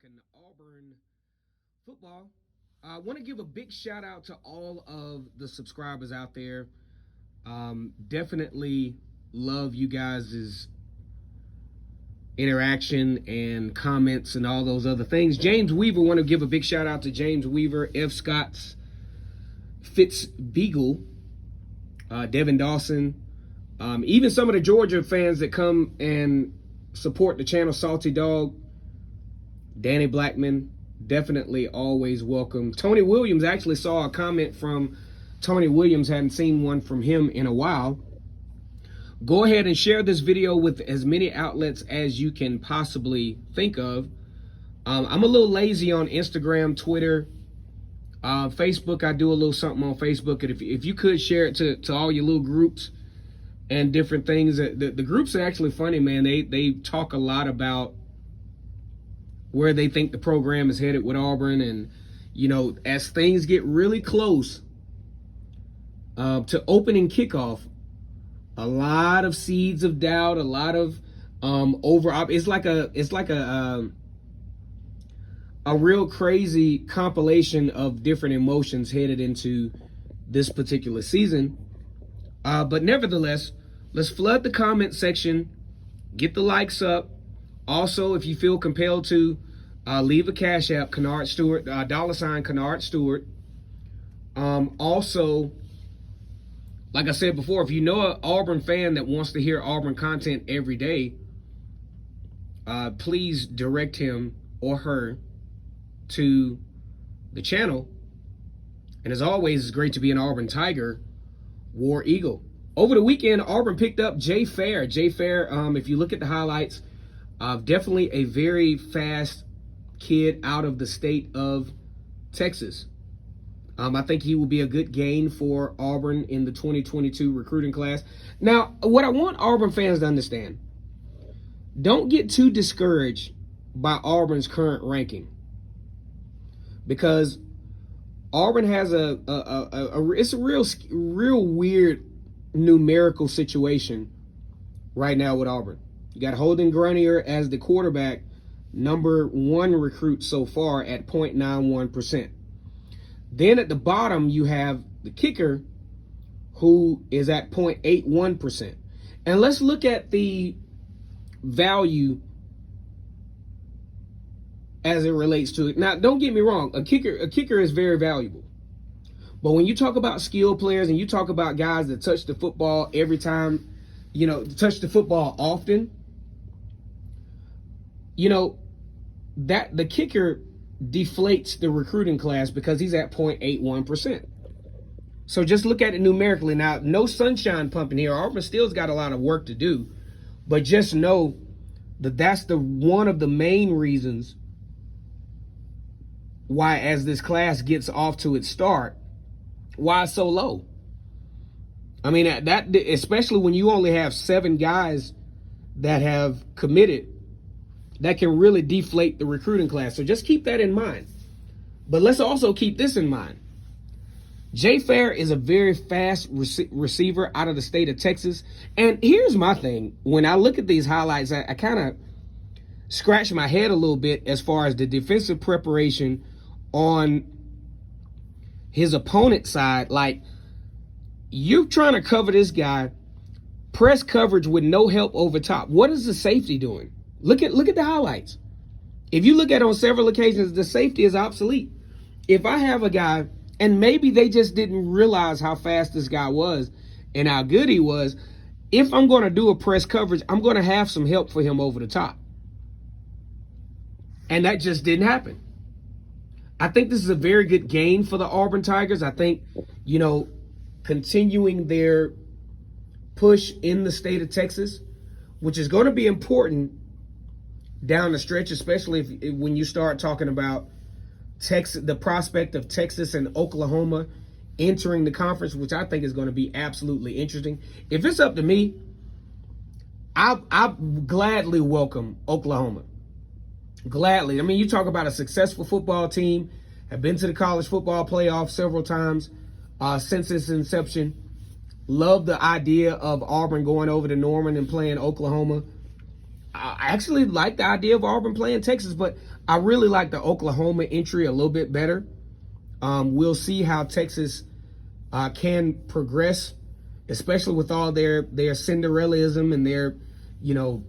talking Auburn football. I want to give a big shout out to all of the subscribers out there. Definitely love you guys' interaction and comments and all those other things. James Weaver, want to give a big shout out to James Weaver, F. Scott's, Fitz Beagle, Devin Dawson, even some of the Georgia fans that come and support the channel, Salty Dog, Danny Blackman, definitely always welcome. Tony Williams, actually saw a comment from Tony Williams, hadn't seen one from him in a while. Go ahead and share this video with as many outlets as you can possibly think of. I'm a little lazy on Instagram, Twitter, Facebook. I do a little something on Facebook. And if you could share it to all your little groups and different things. The groups are actually funny, man. They talk a lot about where they think the program is headed with Auburn. And, you know, as things get really close to opening kickoff, a lot of seeds of doubt, a lot of it's like a real crazy compilation of different emotions headed into this particular season. But nevertheless, let's flood the comment section, get the likes up. Also, if you feel compelled to, leave a Cash App, Kennard Stewart, $ Kennard Stewart. Also, like I said before, if you know an Auburn fan that wants to hear Auburn content every day, please direct him or her to the channel. And as always, it's great to be an Auburn Tiger, War Eagle. Over the weekend, Auburn picked up Jay Fair. Jay Fair, if you look at the highlights, definitely a very fast kid out of the state of Texas. I think he will be a good gain for Auburn in the 2022 recruiting class. Now, what I want Auburn fans to understand, don't get too discouraged by Auburn's current ranking, because Auburn has it's a real weird numerical situation right now with Auburn. You got Holden Grenier as the quarterback, #1 recruit so far at 0.91%. Then at the bottom, you have the kicker, who is at 0.81%. And let's look at the value as it relates to it. Now, don't get me wrong, a kicker is very valuable. But when you talk about skill players and you talk about guys that touch the football every time, you know, touch the football often, you know, that the kicker deflates the recruiting class because he's at 0.81%. So just look at it numerically. Now, no sunshine pumping here. Auburn still's got a lot of work to do, but just know that that's one of the main reasons why, as this class gets off to its start, why it's so low. I mean, that especially when you only have 7 guys that have committed, that can really deflate the recruiting class. So just keep that in mind. But let's also keep this in mind. Jay Fair is a very fast receiver out of the state of Texas. And here's my thing. When I look at these highlights, I kind of scratch my head a little bit as far as the defensive preparation on his opponent's side. Like, you're trying to cover this guy, press coverage with no help over top. What is the safety doing? Look at the highlights. If you look at it on several occasions, the safety is obsolete. If I have a guy, and maybe they just didn't realize how fast this guy was and how good he was, if I'm going to do a press coverage, I'm going to have some help for him over the top. And that just didn't happen. I think this is a very good gain for the Auburn Tigers. I think, you know, continuing their push in the state of Texas, which is going to be important down the stretch, especially when you start talking about Texas, the prospect of Texas and Oklahoma entering the conference, which I think is going to be absolutely interesting. If it's up to me, I'll gladly welcome Oklahoma. Gladly. I mean, you talk about a successful football team, have been to the college football playoff several times since its inception. Love the idea of Auburn going over to Norman and playing Oklahoma. I actually like the idea of Auburn playing Texas, but I really like the Oklahoma entry a little bit better. We'll see how Texas can progress, especially with all their Cinderellaism and their, you know,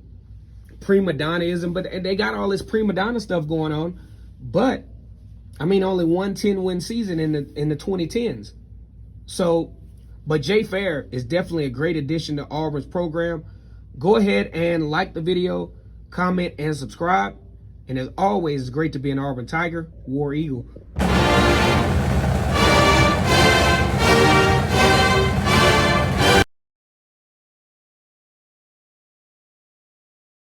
prima donnaism. But they got all this prima donna stuff going on. But I mean, only 1-10-win season in the 2010s. So, but Jay Fair is definitely a great addition to Auburn's program. Go ahead and like the video, comment, and subscribe. And as always, it's great to be an Auburn Tiger, War Eagle.